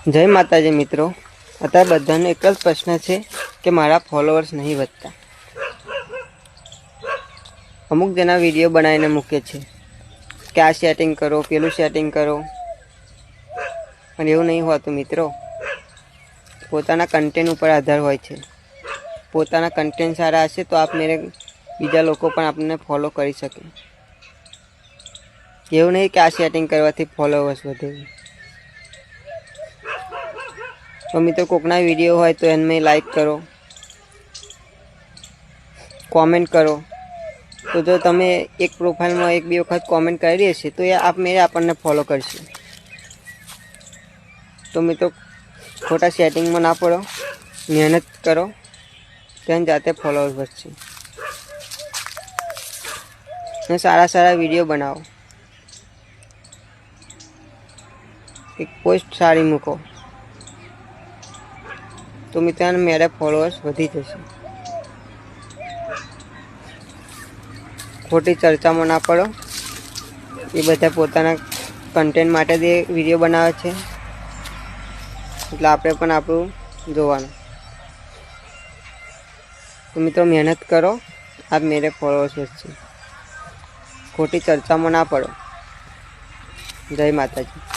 જય માતાજી મિત્રો। અત્યારે બધાને એક જ પ્રશ્ન છે કે મારા ફોલોઅર્સ નહીં વધતા। અમુક જણા વિડીયો બનાવીને મૂકે છે કે આ સેટિંગ કરો, પેલું સેટિંગ કરો, પણ એવું નહીં હોતું મિત્રો। પોતાના કન્ટેન્ટ ઉપર આધાર હોય છે। પોતાના કન્ટેન્ટ સારા હશે તો આપમેળે બીજા લોકો પણ આપણને ફોલો કરી શકે। એવું નહીં કે આ સેટિંગ કરવાથી ફોલોઅર્સ વધે। તો મિત્રો કોકના વિડીયો હોય તો એને લાઈક કરો, કોમેન્ટ કરો। તો જો તમે એક પ્રોફાઇલમાં એક બે વખત કોમેન્ટ કરી હશે તો એ આપમેળે આપણને ફોલો કરશે। તો મિત્રો ખોટા સેટિંગમાં ના પડો, મહેનત કરો, ત્યાં જાતે ફોલોઅર્સ વધશે। અને સારા સારા વિડીયો બનાવો, એક પોસ્ટ સારી મૂકો તો મિત્રો મેરે ફોલોઅર્સ વધી જશે। ખોટી ચર્ચામાં ના પડો। એ બધા પોતાના કન્ટેન્ટ માટે જે વિડીયો બનાવે છે એટલે આપણે પણ આપણું જોવાનું। તો મિત્રો મહેનત કરો, આપ મેરે ફોલોઅર્સ વધશે। ખોટી ચર્ચામાં ના પડો। જય માતાજી।